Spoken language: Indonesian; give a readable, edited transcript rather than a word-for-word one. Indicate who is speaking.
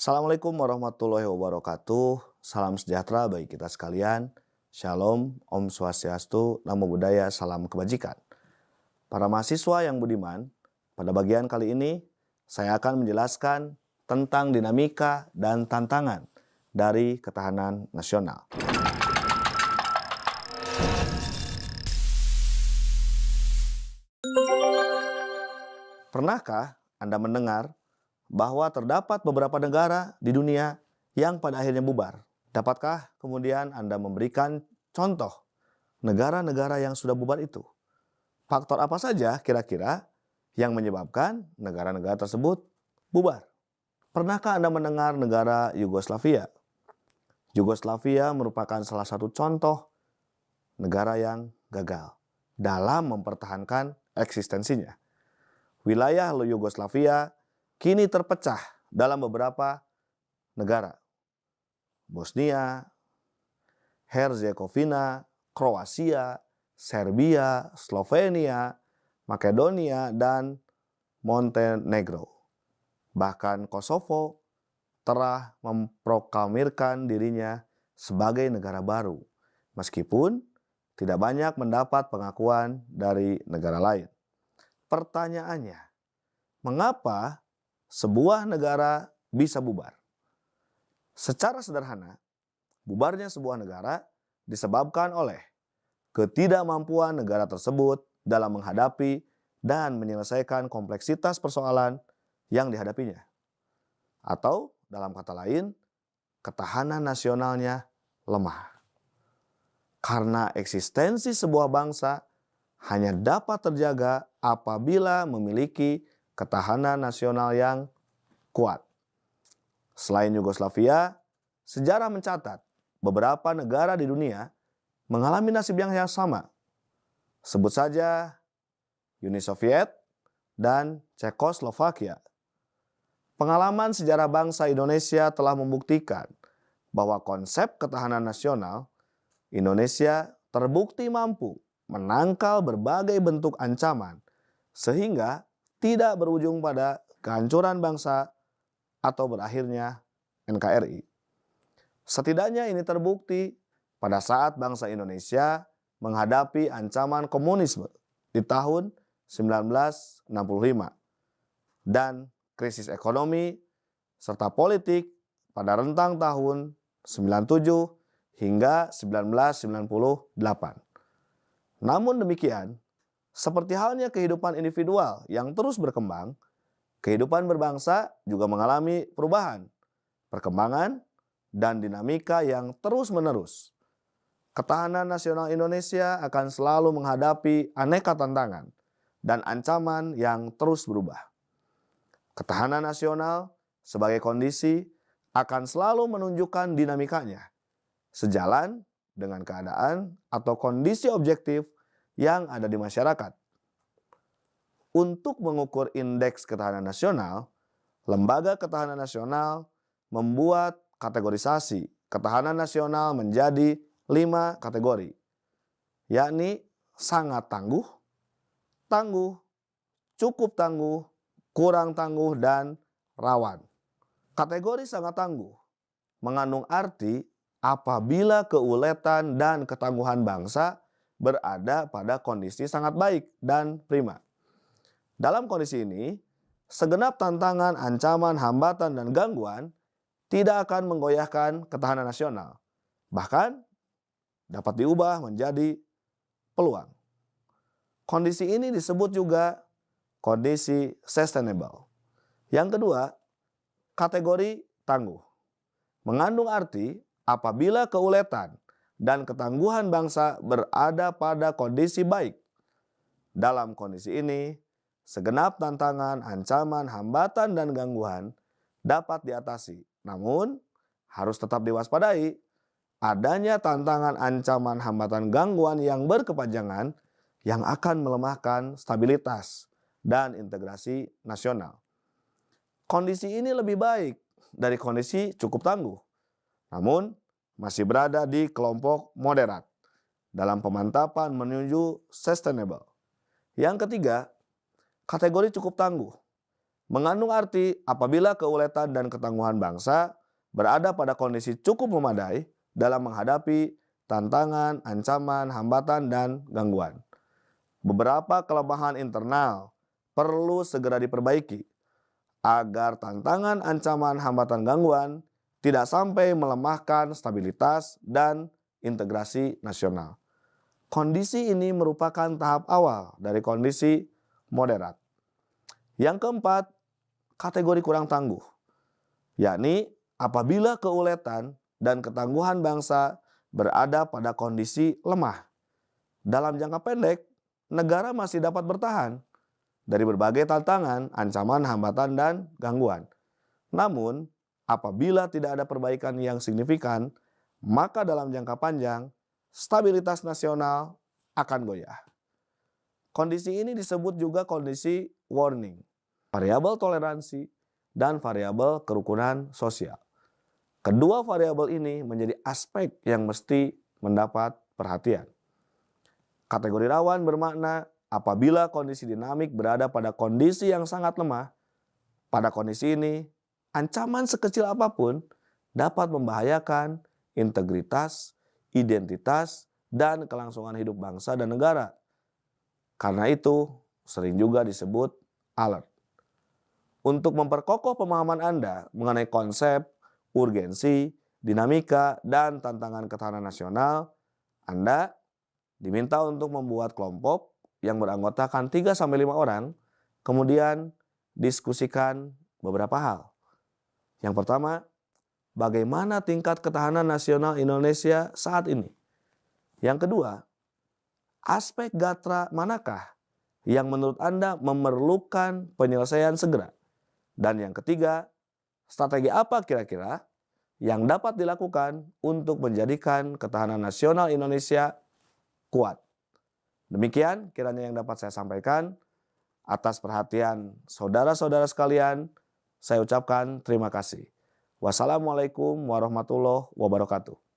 Speaker 1: Assalamualaikum warahmatullahi wabarakatuh. Salam sejahtera bagi kita sekalian. Shalom, Om Swastiastu, Namo Buddhaya, Salam Kebajikan. Para mahasiswa yang budiman, pada bagian kali ini saya akan menjelaskan tentang dinamika dan tantangan dari ketahanan nasional. Pernahkah Anda mendengar bahwa terdapat beberapa negara di dunia yang pada akhirnya bubar? Dapatkah kemudian Anda memberikan contoh negara-negara yang sudah bubar itu? Faktor apa saja kira-kira yang menyebabkan negara-negara tersebut bubar? Pernahkah Anda mendengar negara Yugoslavia? Yugoslavia merupakan salah satu contoh negara yang gagal dalam mempertahankan eksistensinya. Wilayah Yugoslavia kini terpecah dalam beberapa negara. Bosnia, Herzegovina, Kroasia, Serbia, Slovenia, Makedonia, dan Montenegro. Bahkan Kosovo telah memproklamirkan dirinya sebagai negara baru, meskipun tidak banyak mendapat pengakuan dari negara lain. Pertanyaannya, mengapa sebuah negara bisa bubar? Secara sederhana, bubarnya sebuah negara disebabkan oleh ketidakmampuan negara tersebut dalam menghadapi dan menyelesaikan kompleksitas persoalan yang dihadapinya. Atau dalam kata lain, ketahanan nasionalnya lemah. Karena eksistensi sebuah bangsa hanya dapat terjaga apabila memiliki ketahanan nasional yang kuat. Selain Yugoslavia, sejarah mencatat beberapa negara di dunia mengalami nasib yang sama. Sebut saja Uni Soviet dan Cekoslovakia. Pengalaman sejarah bangsa Indonesia telah membuktikan bahwa konsep ketahanan nasional Indonesia terbukti mampu menangkal berbagai bentuk ancaman sehingga tidak berujung pada kehancuran bangsa atau berakhirnya NKRI. Setidaknya ini terbukti pada saat bangsa Indonesia menghadapi ancaman komunisme di tahun 1965 dan krisis ekonomi serta politik pada rentang tahun 97 hingga 1998. Namun demikian, seperti halnya kehidupan individual yang terus berkembang, kehidupan berbangsa juga mengalami perubahan, perkembangan, dan dinamika yang terus-menerus. Ketahanan nasional Indonesia akan selalu menghadapi aneka tantangan dan ancaman yang terus berubah. Ketahanan nasional sebagai kondisi akan selalu menunjukkan dinamikanya, sejalan dengan keadaan atau kondisi objektif yang ada di masyarakat. Untuk mengukur indeks ketahanan nasional, Lembaga Ketahanan Nasional membuat kategorisasi ketahanan nasional menjadi 5 kategori, yakni sangat tangguh, tangguh, cukup tangguh, kurang tangguh, dan rawan. Kategori sangat tangguh mengandung arti apabila keuletan dan ketangguhan bangsa berada pada kondisi sangat baik dan prima. Dalam kondisi ini, segenap tantangan, ancaman, hambatan, dan gangguan tidak akan menggoyahkan ketahanan nasional. Bahkan dapat diubah menjadi peluang. Kondisi ini disebut juga kondisi sustainable. Yang kedua, kategori tangguh mengandung arti apabila keuletan dan ketangguhan bangsa berada pada kondisi baik. Dalam kondisi ini, segenap tantangan, ancaman, hambatan, dan gangguan dapat diatasi. Namun, harus tetap diwaspadai adanya tantangan, ancaman, hambatan, gangguan yang berkepanjangan yang akan melemahkan stabilitas dan integrasi nasional. Kondisi ini lebih baik dari kondisi cukup tangguh, namun masih berada di kelompok moderat dalam pemantapan menuju sustainable. Yang ketiga, kategori cukup tangguh mengandung arti apabila keuletan dan ketangguhan bangsa berada pada kondisi cukup memadai dalam menghadapi tantangan, ancaman, hambatan, dan gangguan. Beberapa kelemahan internal perlu segera diperbaiki agar tantangan, ancaman, hambatan, gangguan tidak sampai melemahkan stabilitas dan integrasi nasional. Kondisi ini merupakan tahap awal dari kondisi moderat. Yang keempat, kategori kurang tangguh, yakni apabila keuletan dan ketangguhan bangsa berada pada kondisi lemah. Dalam jangka pendek, negara masih dapat bertahan dari berbagai tantangan, ancaman, hambatan, dan gangguan. Namun, apabila tidak ada perbaikan yang signifikan, maka dalam jangka panjang, stabilitas nasional akan goyah. Kondisi ini disebut juga kondisi warning, variabel toleransi, dan variabel kerukunan sosial. Kedua variabel ini menjadi aspek yang mesti mendapat perhatian. Kategori rawan bermakna apabila kondisi dinamik berada pada kondisi yang sangat lemah. Pada kondisi ini, ancaman sekecil apapun dapat membahayakan integritas, identitas, dan kelangsungan hidup bangsa dan negara. Karena itu, sering juga disebut alert. Untuk memperkokoh pemahaman Anda mengenai konsep, urgensi, dinamika, dan tantangan ketahanan nasional, Anda diminta untuk membuat kelompok yang beranggotakan 3-5 orang, kemudian diskusikan beberapa hal. Yang pertama, bagaimana tingkat ketahanan nasional Indonesia saat ini? Yang kedua, aspek gatra manakah yang menurut Anda memerlukan penyelesaian segera? Dan yang ketiga, strategi apa kira-kira yang dapat dilakukan untuk menjadikan ketahanan nasional Indonesia kuat? Demikian kiranya yang dapat saya sampaikan. Atas perhatian saudara-saudara sekalian, saya ucapkan terima kasih. Wassalamualaikum warahmatullahi wabarakatuh.